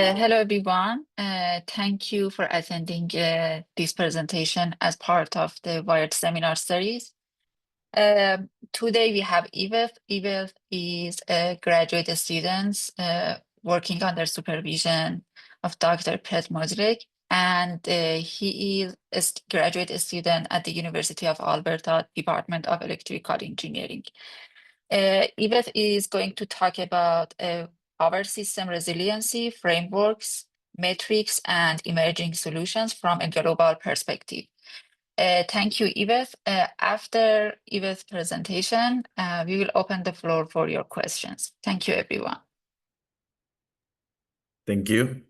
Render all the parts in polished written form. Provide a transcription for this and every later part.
Hello, everyone. Thank you for attending this presentation as part of the Wired seminar series. Today we have Eveth. Eveth is a graduate student working under supervision of Dr. Pet Modric, and he is a graduate student at the University of Alberta, Department of Electrical Engineering. Eveth is going to talk about power system resiliency, frameworks, metrics, and emerging solutions from a global perspective. Thank you, Eveth. After Eveth's presentation, we will open the floor for your questions. Thank you, everyone. Thank you.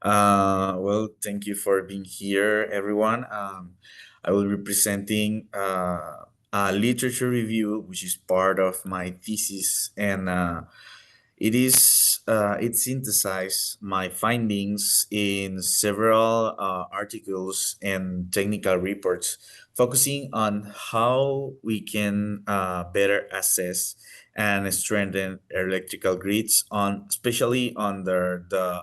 Thank you for being here, everyone. I will be presenting a literature review, which is part of my thesis, and it synthesized my findings in several articles and technical reports, focusing on how we can better assess and strengthen electrical grids, especially under the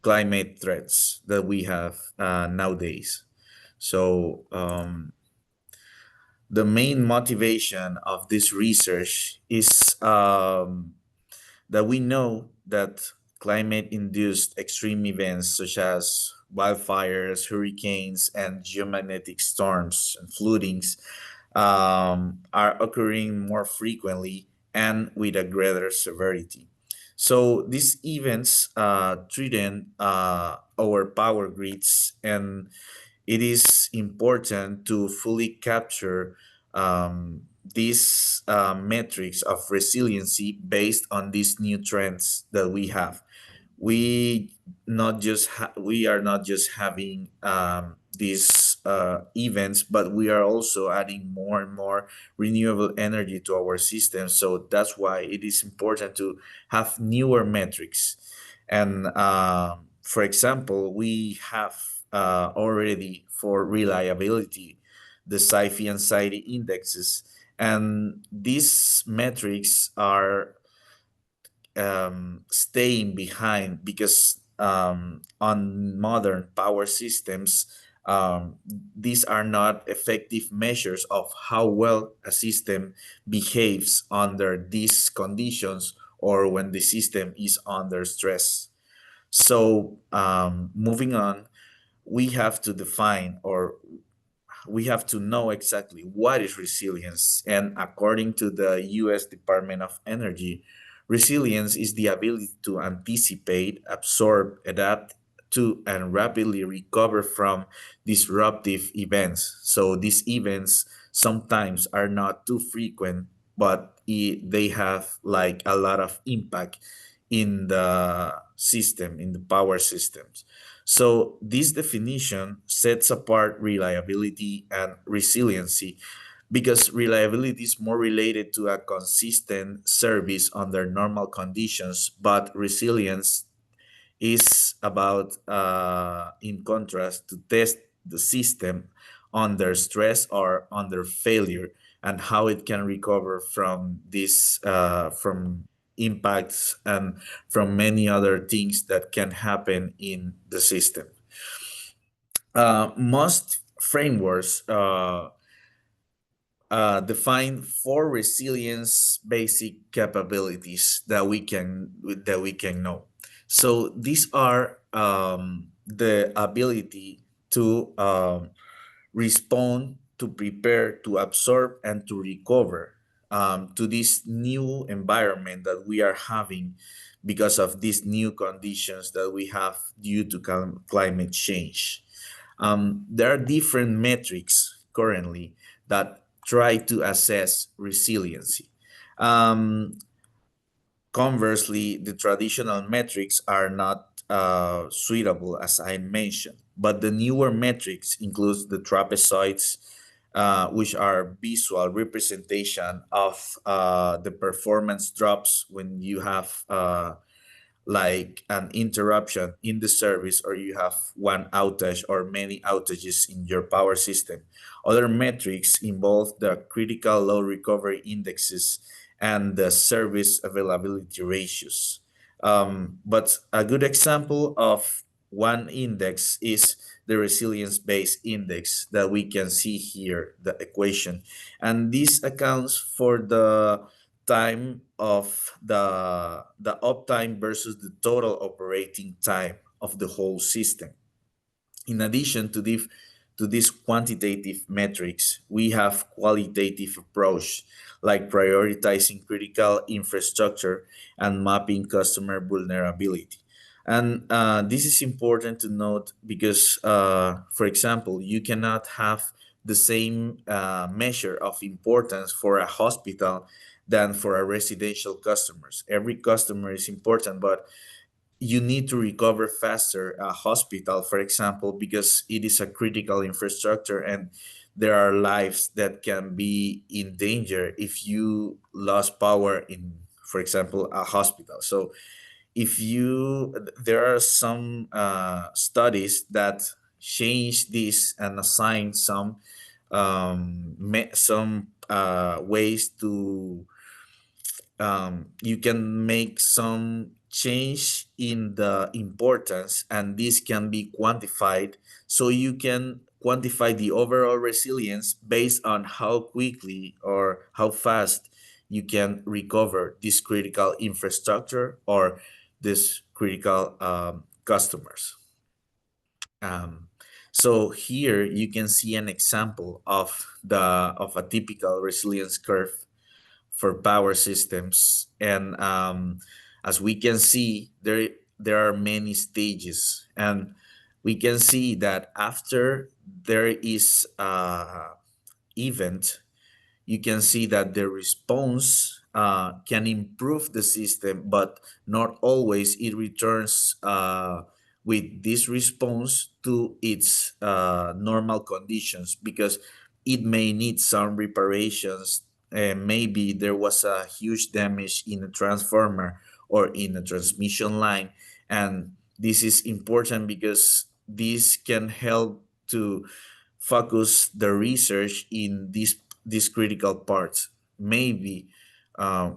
climate threats that we have nowadays. So the main motivation of this research is that we know that climate-induced extreme events such as wildfires, hurricanes, and geomagnetic storms and floodings are occurring more frequently and with a greater severity. So these events threaten our power grids, and it is important to fully capture these metrics of resiliency based on these new trends that we have. We are not just having these events, but we are also adding more and more renewable energy to our system. So that's why it is important to have newer metrics. And for example, we have already for reliability the SIFI and SIDI indexes, and these metrics are staying behind because on modern power systems, these are not effective measures of how well a system behaves under these conditions or when the system is under stress. So moving on, we have to define, or we have to know exactly what is resilience. And according to the US Department of Energy, resilience is the ability to anticipate, absorb, adapt to, and rapidly recover from disruptive events. So these events sometimes are not too frequent, but they have like a lot of impact in the system, in the power systems. So this definition sets apart reliability and resiliency, because reliability is more related to a consistent service under normal conditions, but resilience is about, in contrast, to test the system under stress or under failure, and how it can recover from this, from impacts and from many other things that can happen in the system. Most frameworks define four resilience basic capabilities that we can know. So these are the ability to respond, to prepare, to absorb, and to recover to this new environment that we are having because of these new conditions that we have due to climate change. There are different metrics currently that try to assess resiliency. Conversely, the traditional metrics are not suitable, as I mentioned, but the newer metrics include the trapezoids, which are visual representation of the performance drops when you have like an interruption in the service, or you have one outage or many outages in your power system. Other metrics involve the critical load recovery indexes and the service availability ratios. But a good example of one index is the resilience-based index that we can see here, the equation. And this accounts for the time of the uptime versus the total operating time of the whole system. In addition to these quantitative metrics, we have qualitative approach like prioritizing critical infrastructure and mapping customer vulnerability. And this is important to note because, for example, you cannot have the same measure of importance for a hospital than for a residential customers. Every customer is important, but you need to recover faster a hospital, for example, because it is a critical infrastructure and there are lives that can be in danger if you lost power in, for example, a hospital. So if you, there are some studies that change this and assign some ways to you can make some change in the importance, and this can be quantified. So you can quantify the overall resilience based on how quickly or how fast you can recover this critical infrastructure or this critical customers. Um, so here you can see an example of a typical resilience curve for power systems. And as we can see, there are many stages, and we can see that after there is event, you can see that the response can improve the system, but not always it returns with this response to its normal conditions because it may need some reparations. Maybe there was a huge damage in a transformer or in a transmission line. And this is important because this can help to focus the research in these critical parts. Maybe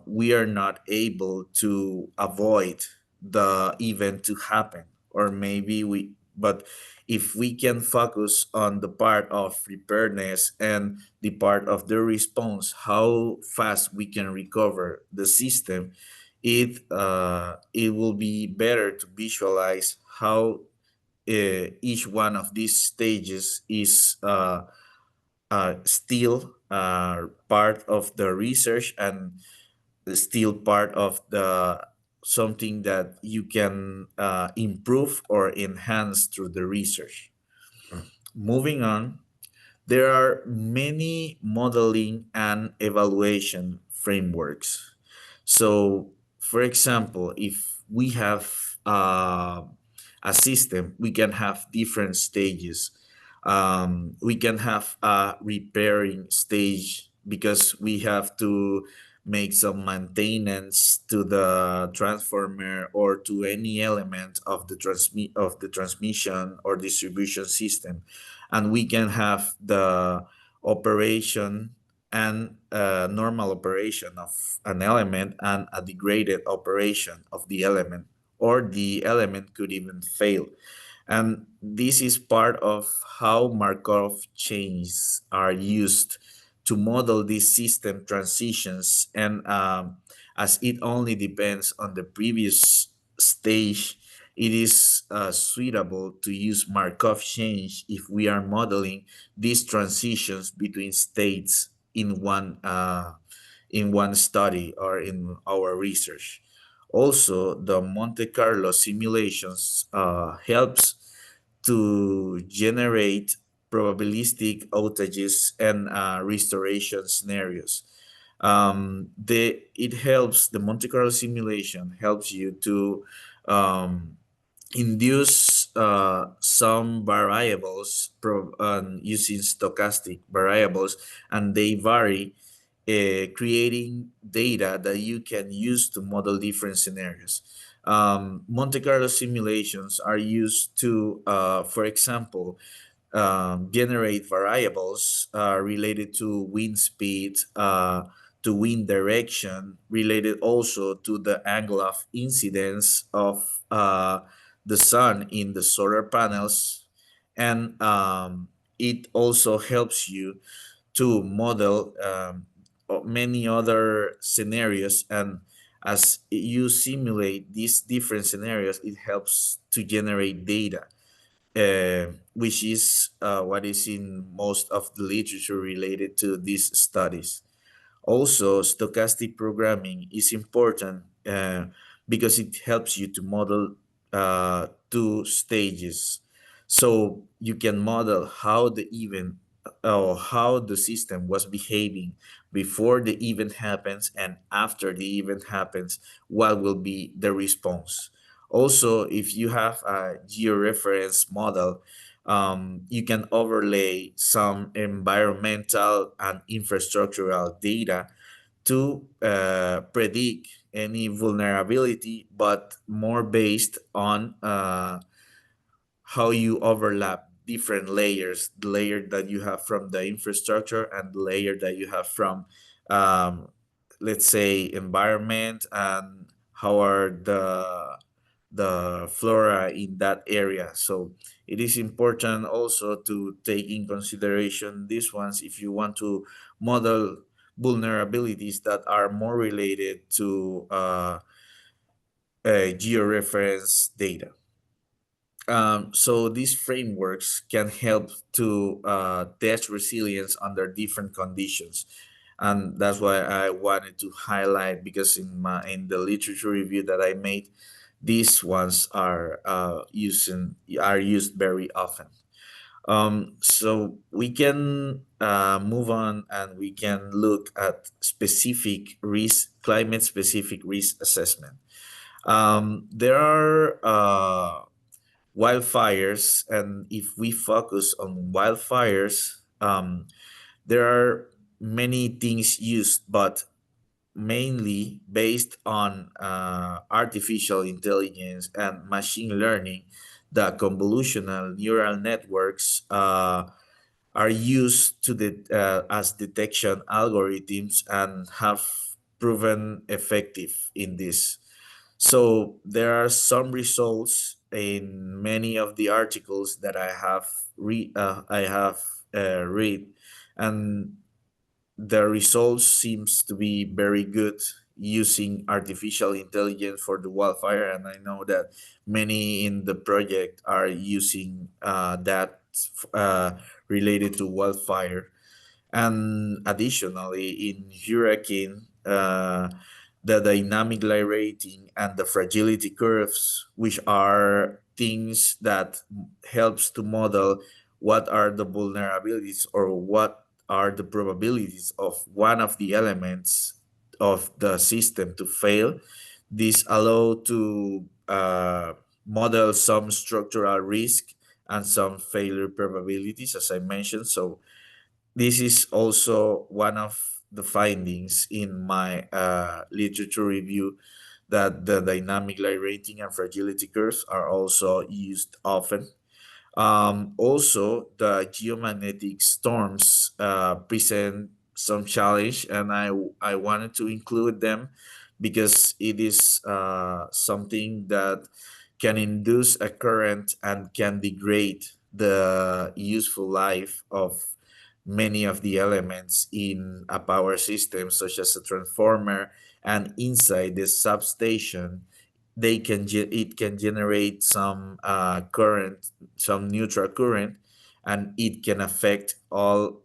we are not able to avoid the event to happen, or maybe we, but if we can focus on the part of preparedness and the part of the response, how fast we can recover the system, it will be better to visualize how each one of these stages is still part of the research and still part of the something that you can improve or enhance through the research. Moving on, there are many modeling and evaluation frameworks. So, for example, if we have a system, we can have different stages. We can have a repairing stage because we have to make some maintenance to the transformer or to any element of the transmission or distribution system, and we can have the operation and normal operation of an element and a degraded operation of the element, or the element could even fail. And this is part of how Markov chains are used to model these system transitions. And as it only depends on the previous stage, it is suitable to use Markov chains if we are modeling these transitions between states in one study or in our research. Also, the Monte Carlo simulations helps to generate probabilistic outages and restoration scenarios. It helps, the Monte Carlo simulation helps you to induce some variables using stochastic variables, and they vary, creating data that you can use to model different scenarios. Monte Carlo simulations are used to, for example, generate variables related to wind speed, to wind direction, related also to the angle of incidence of the sun in the solar panels. And it also helps you to model many other scenarios. And as you simulate these different scenarios, it helps to generate data, which is what is in most of the literature related to these studies. Also, stochastic programming is important because it helps you to model two stages. So you can model how the event or how the system was behaving before the event happens, and after the event happens, what will be the response. Also, if you have a georeference model, you can overlay some environmental and infrastructural data to predict any vulnerability, but more based on how you overlap different layers, the layer that you have from the infrastructure and the layer that you have from, um, let's say, environment, and how are the flora in that area. So it is important also to take in consideration these ones if you want to model vulnerabilities that are more related to georeference data. So these frameworks can help to test resilience under different conditions, and that's why I wanted to highlight, because in the literature review that I made, these ones are used very often. So we can move on, and we can look at climate specific risk assessment. There are wildfires, and if we focus on wildfires, there are many things used, but mainly based on artificial intelligence and machine learning. The convolutional neural networks are used as detection algorithms and have proven effective in this. So there are some results in many of the articles that I have read, and the results seems to be very good using artificial intelligence for the wildfire. And I know that many in the project are using that uh, related to wildfire. And additionally, in hurricane, the dynamic light rating and the fragility curves, which are things that helps to model what are the vulnerabilities, or what are the probabilities of one of the elements of the system to fail. This allow to model some structural risk and some failure probabilities, as I mentioned. So this is also one of the findings in my literature review, that the dynamic light rating and fragility curves are also used often. Also, the geomagnetic storms present some challenge, and I wanted to include them because it is something that can induce a current and can degrade the useful life of many of the elements in a power system, such as a transformer, and inside the substation it can generate some current, some neutral current, and it can affect all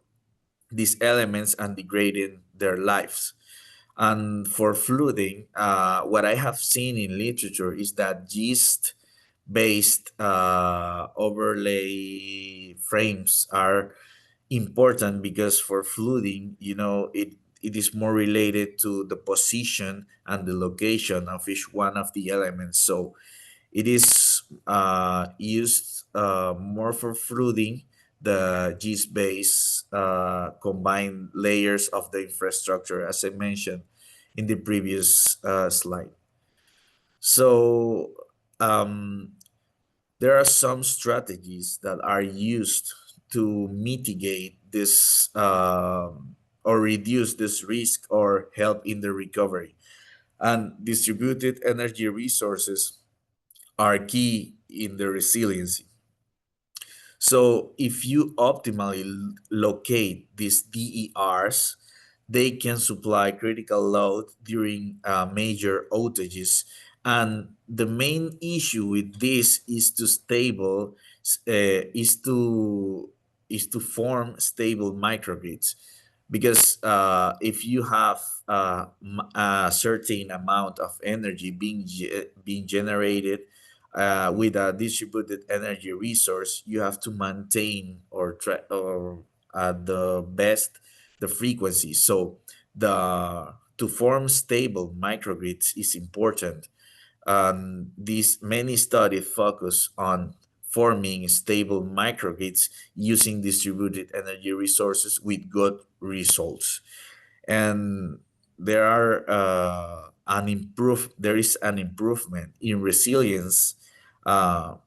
these elements and degrading their lives. And for flooding, what I have seen in literature is that gist based overlay frames are important, because for flooding, it is more related to the position and the location of each one of the elements. So it is used more for flooding, the gist base combined layers of the infrastructure, as I mentioned in the previous slide. So um, there are some strategies that are used to mitigate this or reduce this risk or help in the recovery. And distributed energy resources are key in the resiliency. So if you optimally locate these DERs, they can supply critical load during major outages. And the main issue with this is to stable is to form stable microgrids, because if you have a certain amount of energy being generated with a distributed energy resource, you have to maintain or at the best the frequency. So the to form stable microgrids is important. These many studies focus on forming stable microgrids using distributed energy resources with good results. And there is an improvement in resilience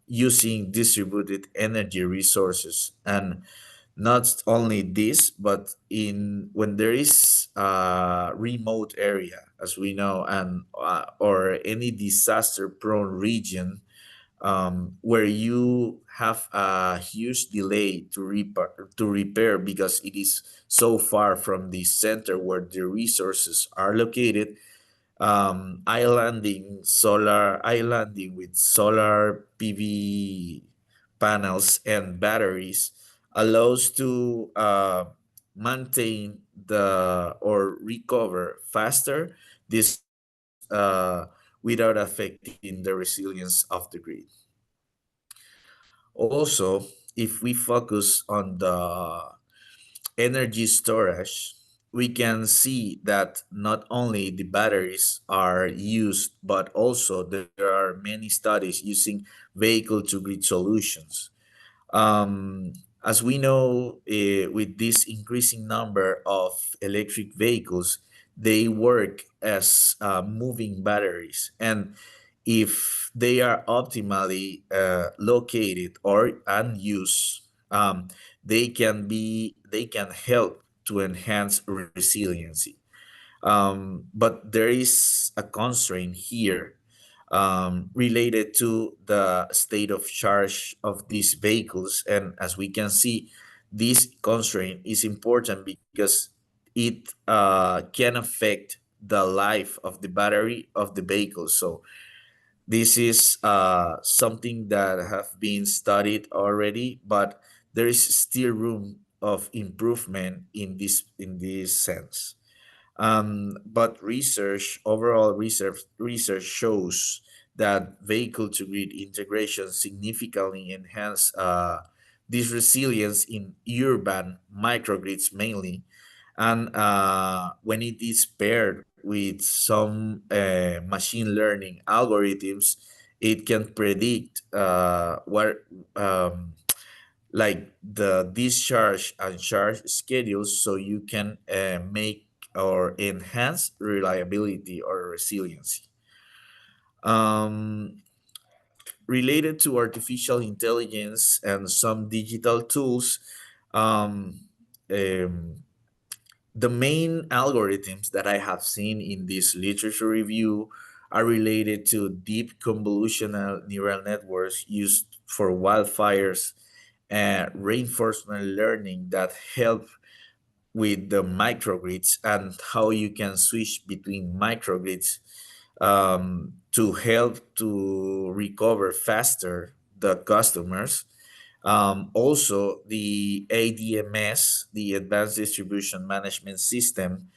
using distributed energy resources. And not only this, but in when there is a remote area, as we know, and or any disaster prone region, where you have a huge delay to repair because it is so far from the center where the resources are located. Islanding with solar PV panels and batteries allows to maintain the or recover faster this without affecting the resilience of the grid. Also, if we focus on the energy storage, we can see that not only the batteries are used, but also there are many studies using vehicle to grid solutions. Um, as we know, with this increasing number of electric vehicles, they work as moving batteries. And if they are optimally located or unused, they can help to enhance resiliency. But there is a constraint here related to the state of charge of these vehicles. And as we can see, this constraint is important because it can affect the life of the battery of the vehicle. So this is something that have been studied already, but there is still room of improvement in this sense. But overall research shows that vehicle to grid integration significantly enhance this resilience in urban microgrids mainly. And when it is paired with some machine learning algorithms, it can predict what like the discharge and charge schedules, so you can make or enhance reliability or resiliency. Um, Related to artificial intelligence and some digital tools, um, um, the main algorithms that I have seen in this literature review are related to deep convolutional neural networks used for wildfires and reinforcement learning that help with the microgrids and how you can switch between microgrids to help to recover faster the customers. Also, the ADMS, the Advanced Distribution Management System,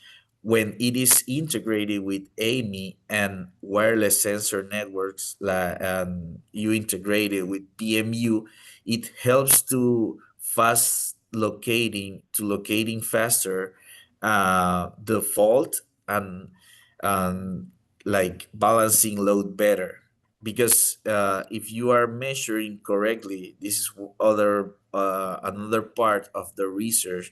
when it is integrated with AMI and wireless sensor networks, and you integrate it with PMU, it helps to locating faster the fault, and like balancing load better. Because if you are measuring correctly, this is other another part of the research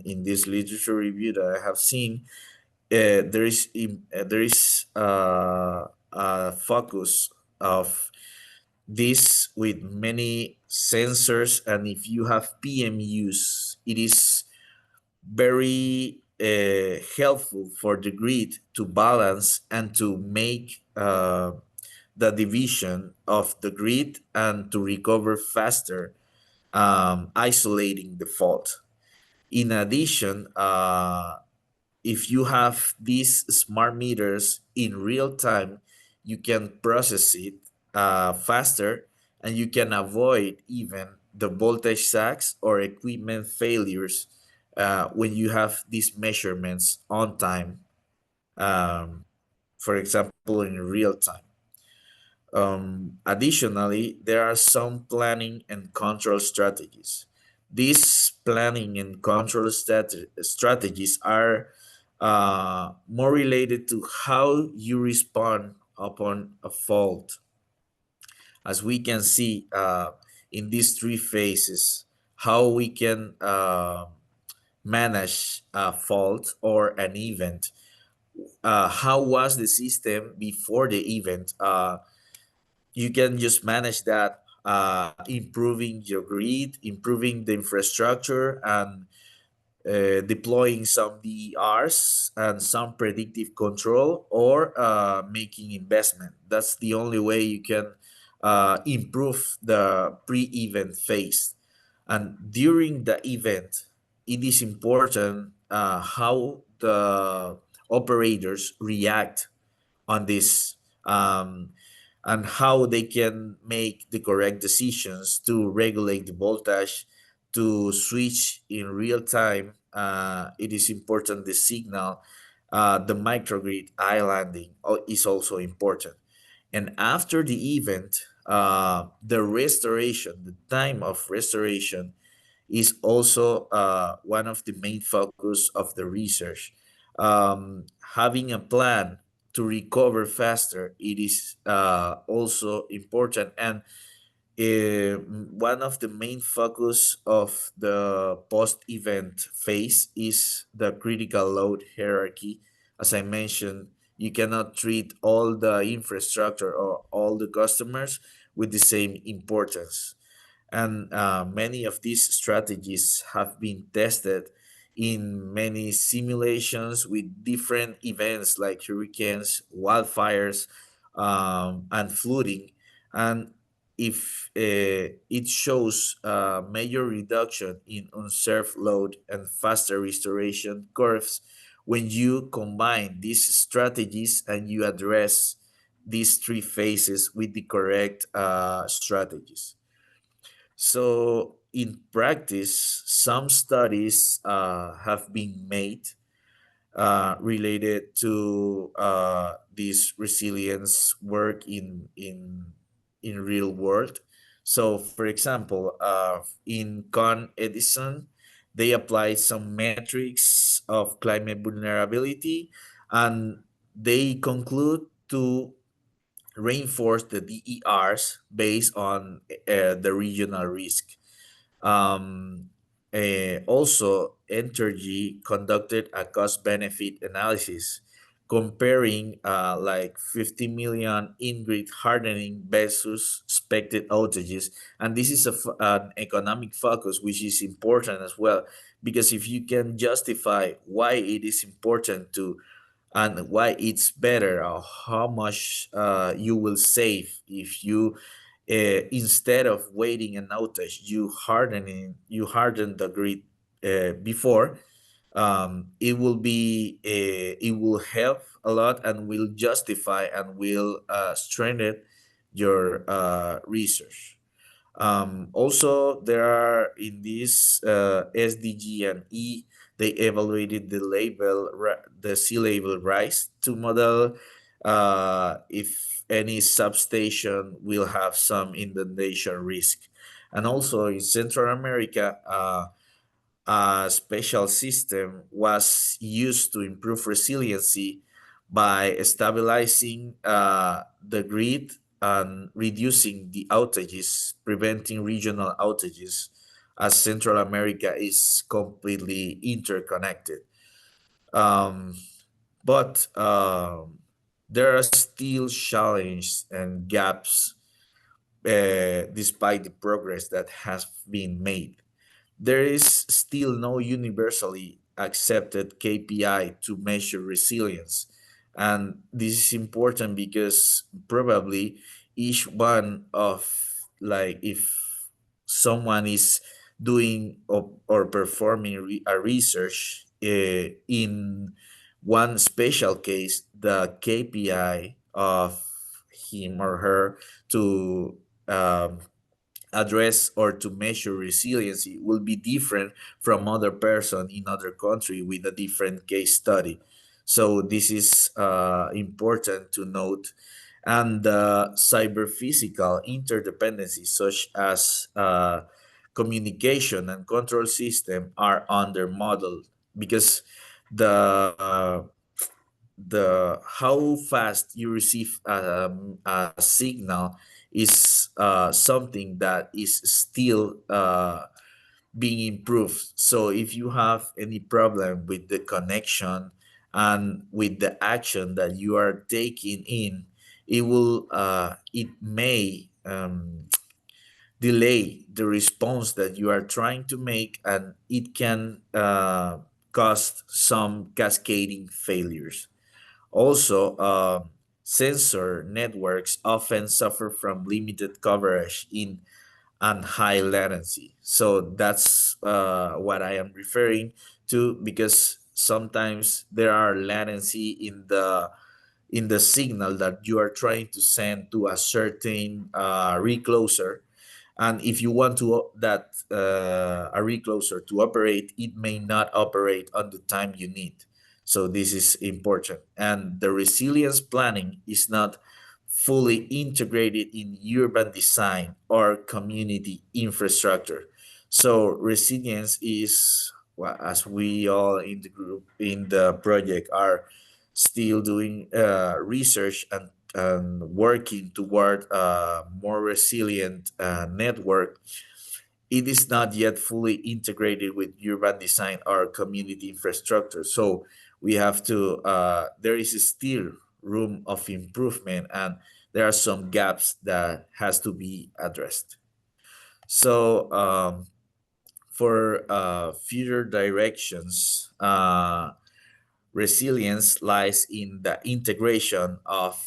in this literature review that I have seen. There is a focus of this with many sensors, and if you have PMUs, it is very helpful for the grid to balance and to make the division of the grid and to recover faster, isolating the fault. In addition, if you have these smart meters in real time, you can process it faster, and you can avoid even the voltage sags or equipment failures when you have these measurements on time, um, for example, in real time. Additionally, there are some planning and control strategies. These planning and control strategies are more related to how you respond upon a fault. As we can see in these three phases, how we can manage a fault or an event. How was the system before the event? You can just manage that, improving your grid, improving the infrastructure, and deploying some DERs and some predictive control, or making investment. That's the only way you can improve the pre-event phase. And during the event, it is important how the operators react on this, um, and how they can make the correct decisions to regulate the voltage, to switch in real time. It is important the signal, the microgrid islanding is also important. And after the event, the restoration, the time of restoration is also one of the main focus of the research. Having a plan to recover faster, it is also important. And one of the main focus of the post-event phase is the critical load hierarchy. As I mentioned, you cannot treat all the infrastructure or all the customers with the same importance. And many of these strategies have been tested in many simulations with different events like hurricanes, wildfires, and flooding. And if it shows a major reduction in unserved load and faster restoration curves when you combine these strategies and you address these three phases with the correct strategies. So, in practice, some studies have been made related to this resilience work in real world. So, for example, in Con Edison, they applied some metrics of climate vulnerability, and they conclude to reinforce the DERs based on the regional risk. Um, Also, Entergy conducted a cost benefit analysis comparing like 50 million in-grid hardening versus expected outages. And this is an economic focus, which is important as well, because if you can justify why it is important to, and why it's better, or how much you will save if you, instead of waiting an outage, you harden the grid before. It will be it will help a lot and will justify and will strengthen your research. Also, there are in this SDG and E, they evaluated the sea level rise to model if any substation will have some inundation risk. And also in Central America, a special system was used to improve resiliency by stabilizing the grid and reducing the outages, preventing regional outages, as Central America is completely interconnected. Um, but there are still challenges and gaps despite the progress that has been made. There is still no universally accepted KPI to measure resilience. And this is important because probably each one of, like, if someone is doing or performing a research in one special case, the KPI of him or her to address or to measure resiliency will be different from other person in other country with a different case study. So this is important to note. And cyber physical interdependencies such as communication and control system are under modeled because the the how fast you receive a signal is something that is still being improved. So if you have any problem with the connection and with the action that you are taking in, it may delay the response that you are trying to make, and it can cause some cascading failures. Also, sensor networks often suffer from limited coverage in and high latency. So that's what I am referring to, because sometimes there are latency in the signal that you are trying to send to a certain recloser. And if you want to that a recloser to operate, it may not operate on the time you need. So this is important. And the resilience planning is not fully integrated in urban design or community infrastructure. So resilience is, well, as we all in the group in the project are still doing research and working toward a more resilient network, it is not yet fully integrated with urban design or community infrastructure. So we have to, there is still room of improvement, and there are some gaps that has to be addressed. So for future directions, resilience lies in the integration of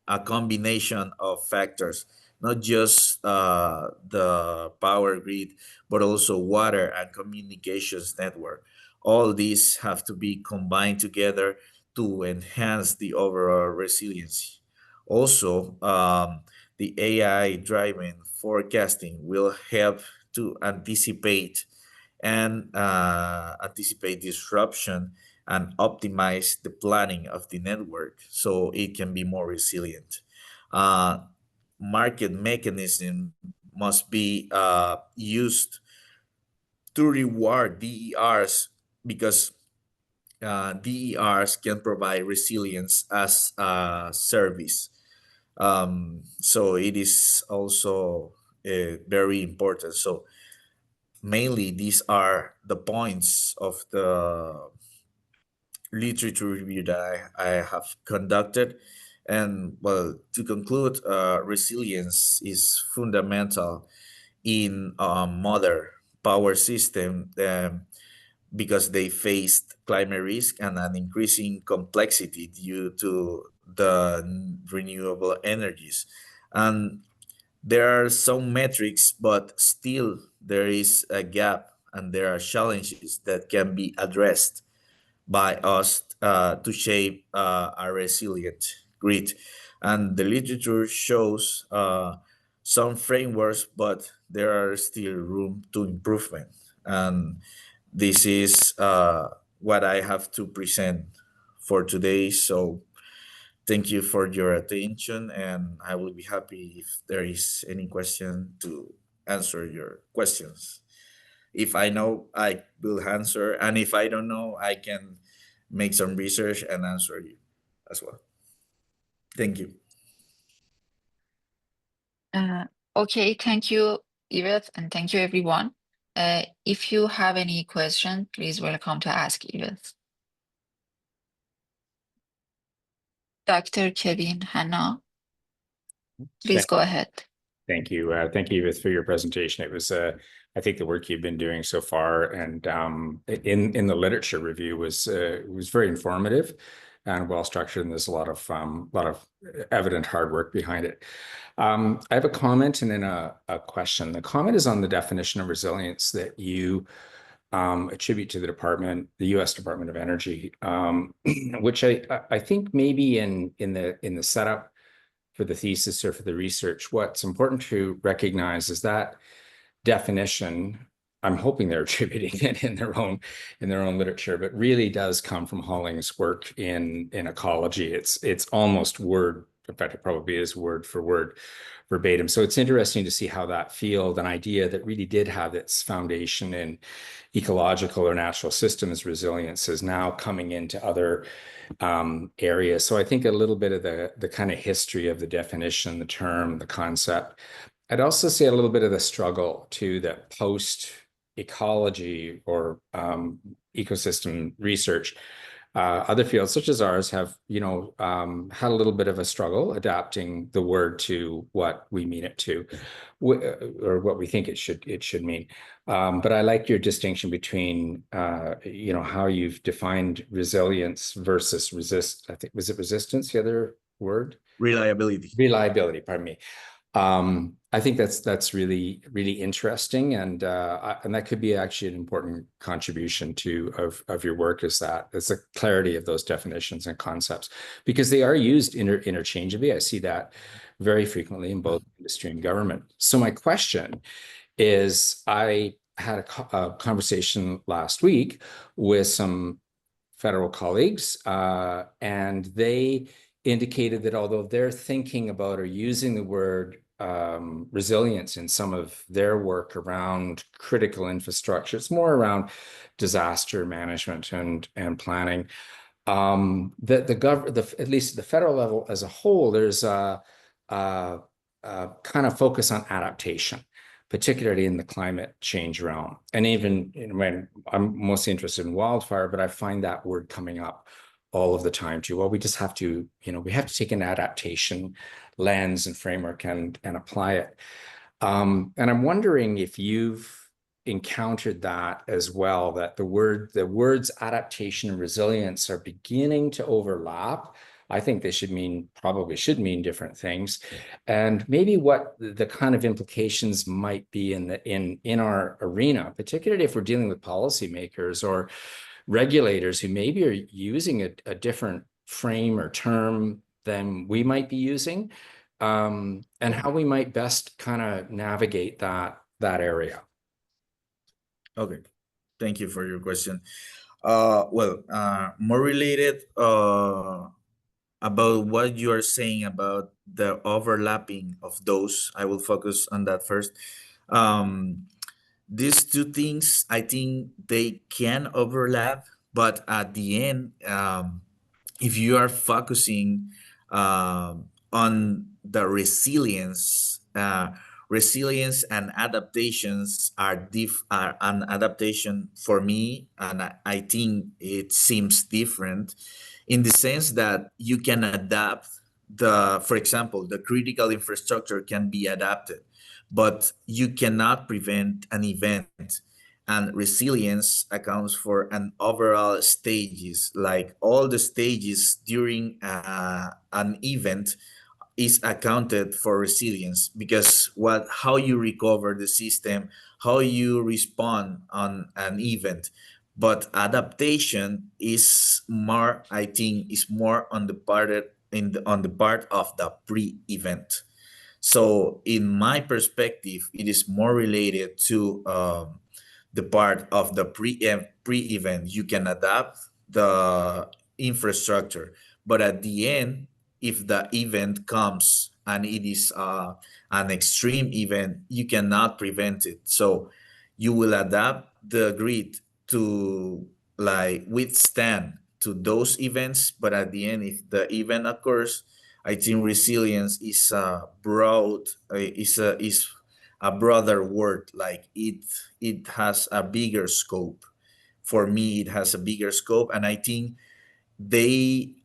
a combination of factors, not just the power grid, but also water and communications network. All these have to be combined together to enhance the overall resiliency. Also, the AI driven forecasting will help to anticipate disruption and optimize the planning of the network so it can be more resilient. Uh, Market mechanism must be used to reward DERs because DERs can provide resilience as a service. So it is also very important. So mainly these are the points of the literature review that I have conducted. And well, to conclude, resilience is fundamental in a modern power system because they faced climate risk and an increasing complexity due to the renewable energies. And there are some metrics, but still there is a gap, and there are challenges that can be addressed by us to shape a resilient grid. And the literature shows some frameworks, but there are still room to improvement. And this is what I have to present for today. So thank you for your attention, and I will be happy if there is any question to answer your questions. If I know, I will answer, and if I don't know, I can make some research and answer you as well. Thank you. Okay, thank you, Eveth, and thank you, everyone. If you have any question, please welcome to ask Eveth. Dr. Kevin Hanna, please go ahead. Thank you. Thank you, Eveth, for your presentation. It was, I think the work you've been doing so far and in the literature review was very informative and well structured, and there's a lot of evident hard work behind it. I have a comment and then a question. The comment is on the definition of resilience that you attribute to the department, the U.S. Department of Energy, which I think maybe in the setup for the thesis or for the research, what's important to recognize is that definition, I'm hoping they're attributing it in their own literature, but really does come from Holling's work in ecology. It's almost word, in fact, it probably is word for word verbatim. So it's interesting to see how that field, an idea that really did have its foundation in ecological or natural systems resilience, is now coming into other areas. So I think a little bit of the kind of history of the definition, the term, the concept. I'd also say a little bit of the struggle to the post ecology or ecosystem research. Other fields such as ours have, had a little bit of a struggle adapting the word to what we mean it to, or what we think it should mean. But I like your distinction between, how you've defined resilience versus resist. I think, was it resistance, the other word? Reliability. Reliability, pardon me. I think that's really, really interesting, and that could be actually an important contribution of your work, is that it's the clarity of those definitions and concepts, because they are used interchangeably. I see that very frequently in both industry and government. So my question is, I had a conversation last week with some federal colleagues, and they indicated that although they're thinking about or using the word resilience in some of their work around critical infrastructure, it's more around disaster management and planning. That at least at the federal level as a whole, there's a kind of focus on adaptation, particularly in the climate change realm. And even when I'm mostly interested in wildfire, but I find that word coming up all of the time too. Well, we just have to, we have to take an adaptation lens and framework and apply it. And I'm wondering if you've encountered that as well, that the words adaptation and resilience are beginning to overlap. I think they probably should mean different things, and maybe what the kind of implications might be in our arena, particularly if we're dealing with policymakers or regulators who maybe are using a different frame or term than we might be using, and how we might best kind of navigate that area. Okay, thank you for your question. More related about what you are saying about the overlapping of those, I will focus on that first. These two things, I think they can overlap, but at the end, if you are focusing on the resilience and adaptations are an adaptation for me, and I think it seems different in the sense that you can adapt for example, the critical infrastructure can be adapted, but you cannot prevent an event. And resilience accounts for an overall stages, like all the stages during an event is accounted for resilience, because how you recover the system, how you respond on an event. But adaptation is more, I think, is more on the part of the pre-event. So in my perspective, it is more related to the part of the pre-event. You can adapt the infrastructure, but at the end, if the event comes and it is an extreme event, you cannot prevent it. So you will adapt the grid to like withstand to those events, but at the end, if the event occurs, I think resilience is a broader word. Like it has a bigger scope. For me, it has a bigger scope, and I think they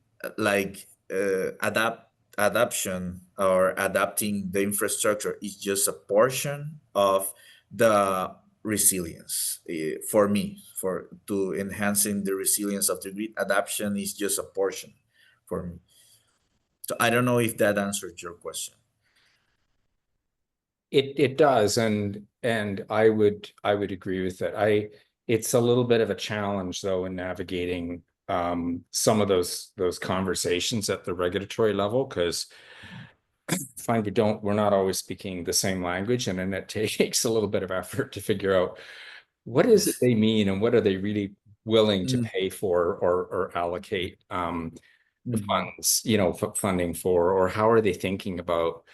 adapt adoption or adapting the infrastructure is just a portion of the resilience. For me, for to enhancing the resilience of the grid, adaptation is just a portion for me. So I don't know if that answered your question. It does, and I would agree with it. It's a little bit of a challenge though in navigating some of those conversations at the regulatory level, because find we're not always speaking the same language, and then it takes a little bit of effort to figure out what is it Yes. they mean and what are they really willing to Mm, pay for or allocate the mhm, funds, funding for, or how are they thinking about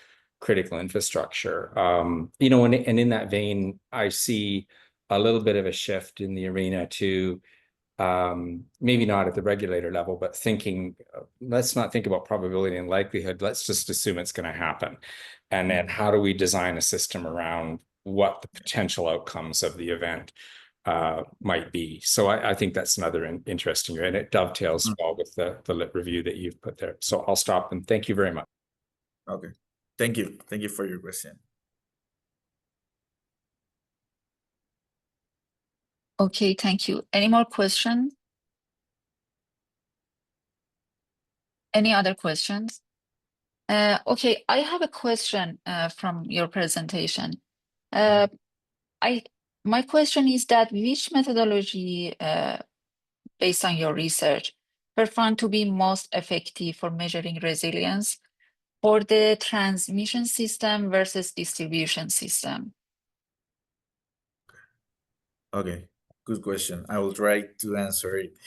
critical infrastructure? And in that vein, I see a little bit of a shift in the arena to maybe not at the regulator level, but thinking, let's not think about probability and likelihood. Let's just assume it's going to happen. And then how do we design a system around what the potential outcomes of the event might be? So I think that's another interesting, and it dovetails mm. well with the lit review that you've put there. So I'll stop and thank you very much. Okay. Thank you. Thank you for your question. Okay, thank you. Any more questions? Any other questions? Okay, I have a question from your presentation. My question is that which methodology, based on your research, were found to be most effective for measuring resilience for the transmission system versus distribution system? Okay, good question. I will try to answer it.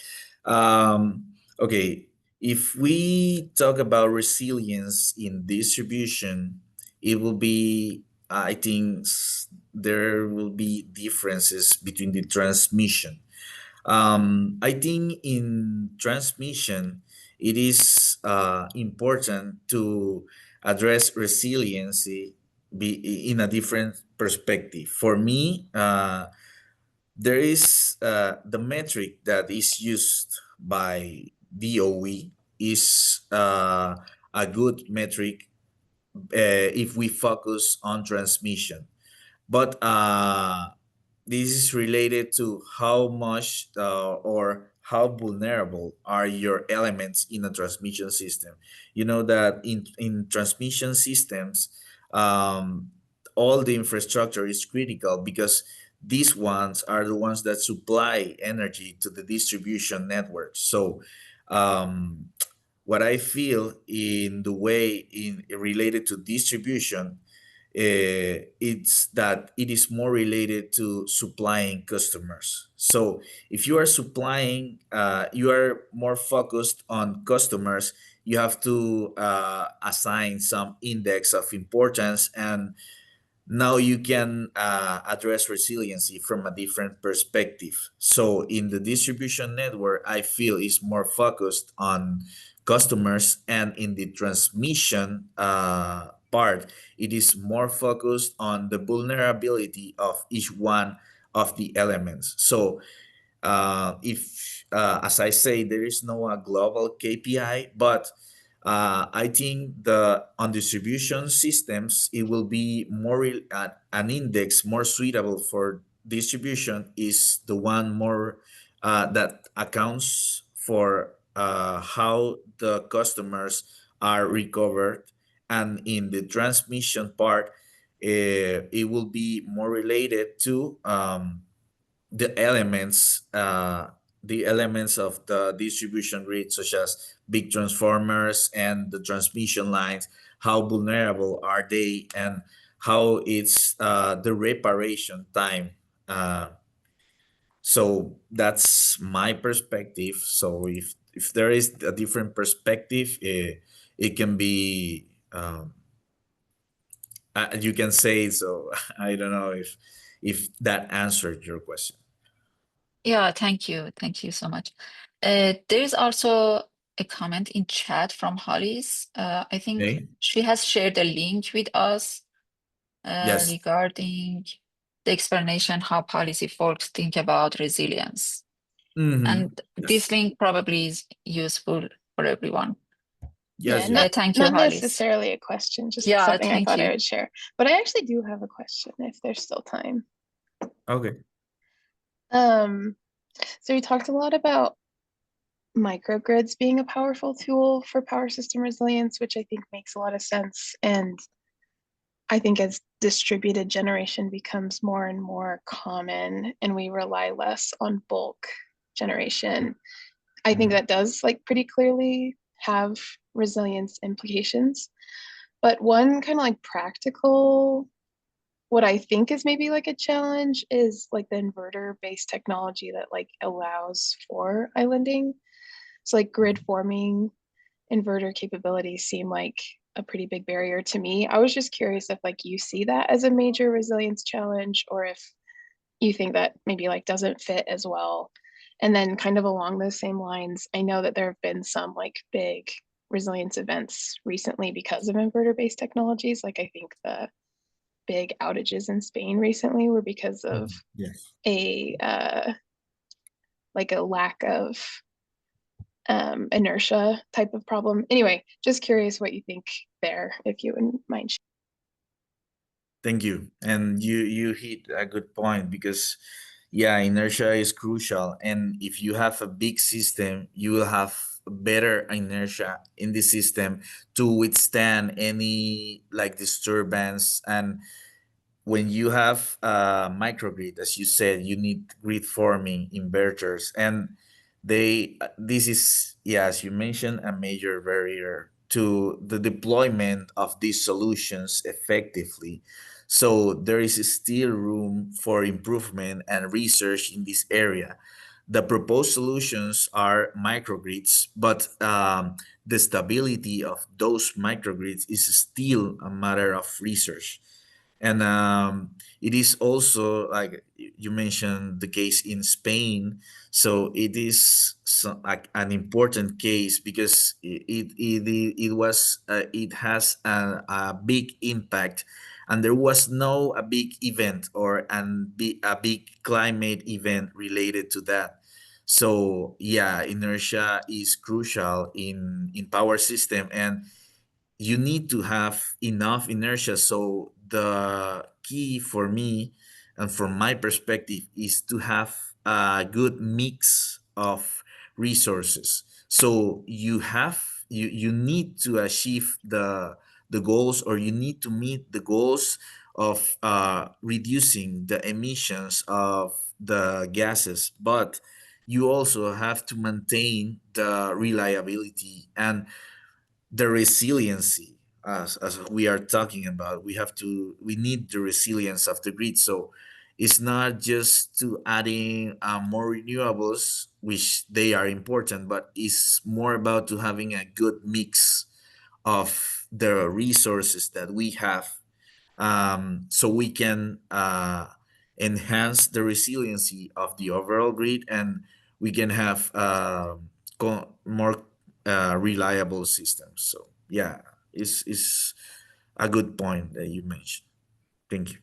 Okay, if we talk about resilience in distribution, it will be, I think, there will be differences between the transmission. I think in transmission, it is important to address resiliency in a different perspective. For me, there is the metric that is used by DOE is a good metric if we focus on transmission. But this is related to how much or how vulnerable are your elements in a transmission system. You know that in transmission systems, all the infrastructure is critical because these ones are the ones that supply energy to the distribution network. So what I feel in the way in related to distribution, it's that it is more related to supplying customers. So if you are supplying, you are more focused on customers, you have to assign some index of importance, and now you can address resiliency from a different perspective. So in the distribution network, I feel is more focused on customers, and in the transmission part, it is more focused on the vulnerability of each one of the elements. So if as I say, there is no global KPI, but I think the on distribution systems, it will be more an index more suitable for distribution is the one more that accounts for how the customers are recovered, and in the transmission part, it will be more related to the elements of the distribution grid, such as big transformers and the transmission lines. How vulnerable are they, and how it's the reparation time. So that's my perspective. So if there is a different perspective, it can be you can say so. I don't know if that answered your question. Yeah, thank you. Thank you so much. There's also a comment in chat from Hollis. I think Okay. she has shared a link with us Yes. regarding the explanation how policy folks think about resilience. Mm-hmm. And this Yes. link probably is useful for everyone. Yes, Yeah, Thank you, not Hollis. necessarily a question, just Yeah, something I thank thought I you. would share. But I actually do have a question if there's still time. okay. So we talked a lot about microgrids being a powerful tool for power system resilience, which I think makes a lot of sense. And I think as distributed generation becomes more and more common and we rely less on bulk generation, I think that does like pretty clearly have resilience implications. But one kind of like practical, what I think is maybe like a challenge is like the inverter based technology that like allows for islanding. So like grid forming inverter capabilities seem like a pretty big barrier to me. I was just curious if like you see that as a major resilience challenge or if you think that maybe like doesn't fit as well. And then kind of along those same lines, I know that there have been some like big resilience events recently because of inverter based technologies. Like I think the big outages in Spain recently were because of Yes. a like a lack of inertia type of problem. Anyway, just curious what you think there, if you wouldn't mind. Thank you. And you hit a good point because yeah, inertia is crucial. And if you have a big system, you will have better inertia in the system to withstand any like disturbance. And when you have a microgrid, as you said, you need grid forming inverters, and this is, yeah, as you mentioned, a major barrier to the deployment of these solutions effectively. So there is still room for improvement and research in this area. The proposed solutions are microgrids, but the stability of those microgrids is still a matter of research. And it is also like you mentioned the case in Spain. So it is like an important case because it was it has a big impact, and there was no a big event or a big climate event related to that. So yeah, inertia is crucial in power system, and you need to have enough inertia. So the key for me and from my perspective is to have a good mix of resources. So you need to achieve the goals, or you need to meet the goals of reducing the emissions of the gases, but you also have to maintain the reliability and the resiliency, as we are talking about. We need the resilience of the grid. So it's not just to adding more renewables, which they are important, but it's more about to having a good mix of the resources that we have, so we can enhance the resiliency of the overall grid, and we can have more reliable systems. So yeah, it's a good point that you mentioned. Thank you.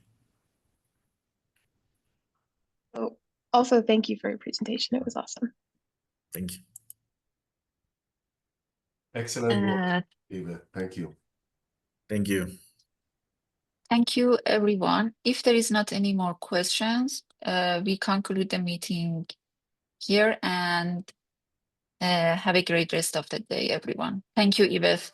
So also, thank you for your presentation. It was awesome. Thank you. Excellent work, Eveth. Thank you. Thank you. Thank you, everyone. If there is not any more questions, we conclude the meeting here, and have a great rest of the day, everyone. Thank you, Eveth.